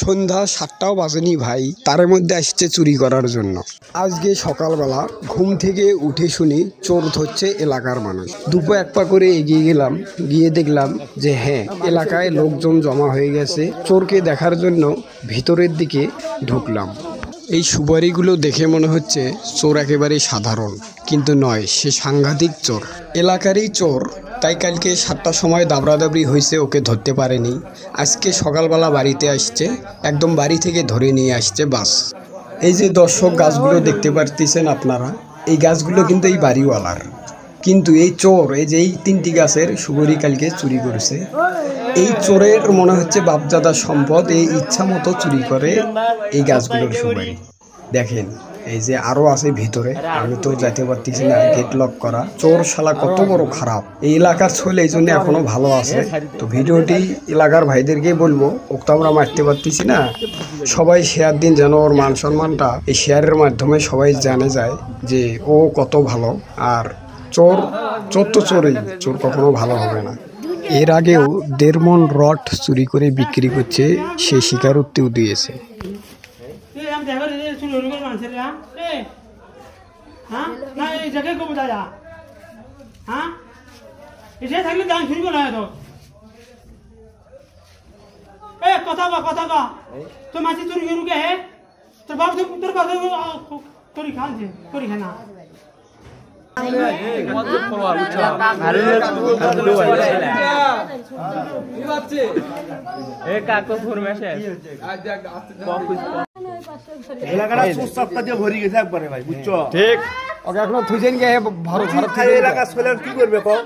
সন্ধ্যা ৭টাও বাজেনি ভাই, তার মধ্যে আসছে চুরি করার জন্য। আজকে সকালবেলা ঘুম থেকে উঠে শুনি চোর ধরছে এলাকার মানুষ। দুপো এক পা করে এগিয়ে গেলাম, গিয়ে দেখলাম যে হ্যাঁ, এলাকায় লোকজন জমা হয়ে গেছে। চোরকে দেখার জন্য ভিতরের দিকে ঢুকলাম। এই সুপারিগুলো দেখে মনে হচ্ছে চোর একেবারে সাধারণ, কিন্তু নয়, সে সাংঘাতিক চোর, এলাকারই চোর। তাই কালকে ৭টার সময় দাবড়াদাবড়ি হয়েছে, ওকে ধরতে পারেনি। আজকে সকালবেলা বাড়িতে আসছে, একদম বাড়ি থেকে ধরে নিয়ে আসছে বাস। এই যে দর্শক, গাছগুলো দেখতে পারতেছেন আপনারা, এই গাছগুলো কিন্তু এই বাড়িওয়ালার। কিন্তু এই চোর, এই যে এই 3টি গাছের সুপারি কালকে চুরি করেছে। এই চোরের মনে হচ্ছে বাপজাদার সম্পদ, এই ইচ্ছা মতো চুরি করে এই গাছগুলোর সুপারি। দেখেন, এই যে আরো আছে ভিতরে, আমি তো যেতে পারতেছি না, গেট লক করা। চোর শালা কত বড় খারাপ। এই এলাকার ছেলে এই জন্য এখনো ভালো আছে। তো ভিডিওটি এলাকার ভাইদেরকে বলবো, ওকে তো আমরা মারতে পারতেছি না, সবাই শেয়ার দিন, যেন ওর মান সম্মানটা এই শেয়ারের মাধ্যমে সবাই জানে যায় যে ও কত ভালো। আর চোর চোর তো চোরই, চোর কখনো ভালো হবে না। এর আগেও 1.5 মণ রড চুরি করে বিক্রি করছে, সে স্বীকারোক্তিও দিয়েছে। তোর মাছি চুরি করুকে হে, তোর বাপ তোর কথা করি খাওয়াছে করি খানা। এলাকাটা সস্তা দিয়ে ভরি গেছে একবারে ভাই, বুঝছো? ঠিক, ওকে এখনো থুইছেন গে, ভারত এলাকা ছেলে কি করবে কও?